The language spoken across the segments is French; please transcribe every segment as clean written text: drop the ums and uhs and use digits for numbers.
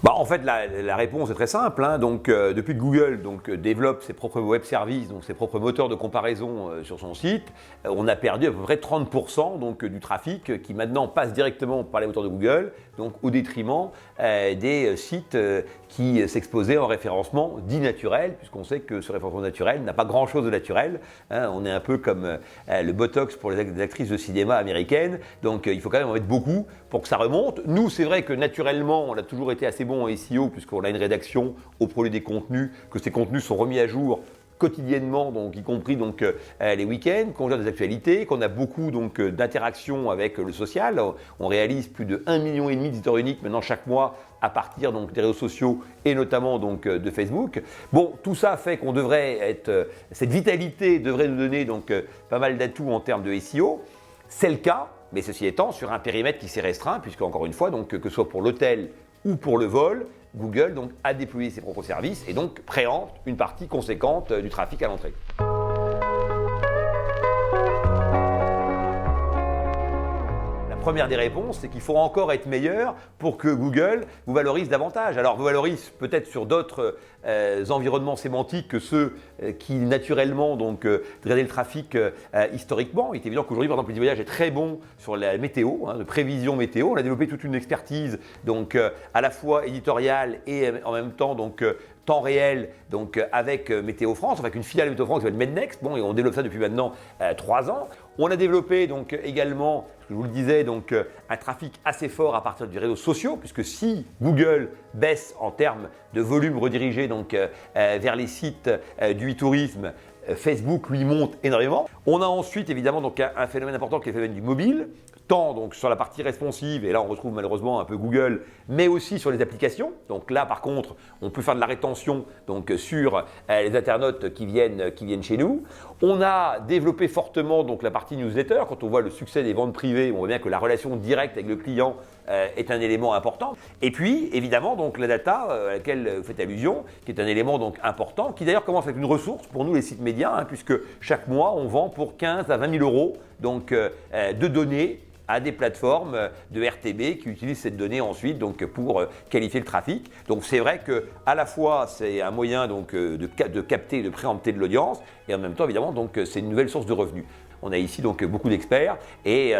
En fait, la réponse est très simple. Depuis que Google développe ses propres web services, donc ses propres moteurs de comparaison sur son site, on a perdu à peu près 30% du trafic qui maintenant passe directement par les moteurs de Google, donc au détriment des sites qui s'exposaient en référencement dit naturel, puisqu'on sait que ce référencement naturel n'a pas grand-chose de naturel. On est un peu comme le Botox pour les actrices de cinéma américaines, donc il faut quand même en mettre beaucoup pour que ça remonte. Nous, c'est vrai que naturellement, on a toujours été assez bon en SEO, puisqu'on a une rédaction au produit des contenus, que ces contenus sont remis à jour quotidiennement, donc y compris les week-ends, qu'on gère des actualités, qu'on a beaucoup d'interactions avec le social. On réalise plus de 1,5 million d'historiques uniques maintenant chaque mois à partir des réseaux sociaux et notamment de Facebook. Tout ça fait qu'on devrait être, cette vitalité devrait nous donner pas mal d'atouts en termes de SEO. C'est le cas, mais ceci étant sur un périmètre qui s'est restreint, puisque encore une fois, que ce soit pour l'hôtel ou pour le vol, Google a déployé ses propres services et préempte une partie conséquente du trafic à l'entrée. La première des réponses, c'est qu'il faut encore être meilleur pour que Google vous valorise davantage. Alors, vous valorise peut-être sur d'autres environnements sémantiques que ceux qui naturellement drainaient le trafic historiquement. Il est évident qu'aujourd'hui, par exemple, EasyVoyage est très bon sur la météo, de prévision météo. On a développé toute une expertise à la fois éditoriale et en même temps temps réel avec Météo France, avec une filiale de Météo France qui s'appelle Mednext. Et on développe ça depuis maintenant 3 ans. On a développé également, je vous le disais, un trafic assez fort à partir des réseaux sociaux, puisque si Google baisse en termes de volume redirigé vers les sites du e-tourisme, Facebook lui monte énormément. On a ensuite évidemment un phénomène important qui est le phénomène du mobile, tant sur la partie responsive, et là on retrouve malheureusement un peu Google, mais aussi sur les applications. Donc là par contre, on peut faire de la rétention sur les internautes qui viennent chez nous. On a développé fortement la partie newsletter. Quand on voit le succès des ventes privées, on voit bien que la relation directe avec le client est un élément important. Et puis évidemment la data à laquelle vous faites allusion, qui est un élément important, qui d'ailleurs commence avec une ressource pour nous les sites médias, puisque chaque mois on vend pour 15 à 20 000 euros de données à des plateformes de RTB qui utilisent cette donnée ensuite pour qualifier le trafic. Donc c'est vrai que à la fois c'est un moyen de capter, de préempter de l'audience, et en même temps évidemment c'est une nouvelle source de revenus. On a ici beaucoup d'experts et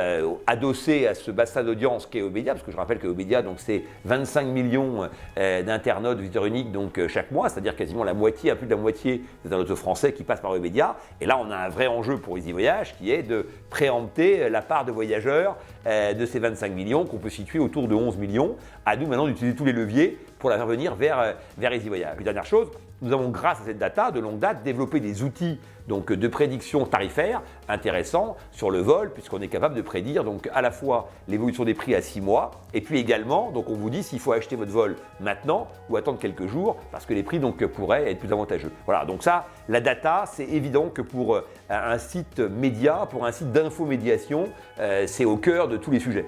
adossé à ce bassin d'audience qu'est Webedia, parce que je rappelle que Webedia c'est 25 millions d'internautes visiteurs uniques chaque mois, c'est-à-dire quasiment la moitié, plus de la moitié des internautes français qui passent par Webedia. Et là on a un vrai enjeu pour EasyVoyage qui est de préempter la part de voyageurs de ces 25 millions qu'on peut situer autour de 11 millions. À nous maintenant d'utiliser tous les leviers pour la faire venir vers EasyVoyage. Puis dernière chose, nous avons grâce à cette data de longue date développé des outils de prédiction tarifaire intéressants sur le vol, puisqu'on est capable de prédire à la fois l'évolution des prix à 6 mois et puis également on vous dit s'il faut acheter votre vol maintenant ou attendre quelques jours parce que les prix pourraient être plus avantageux. Voilà, donc ça, la data, c'est évident que pour un site média, pour un site d'infomédiation, c'est au cœur de tous les sujets.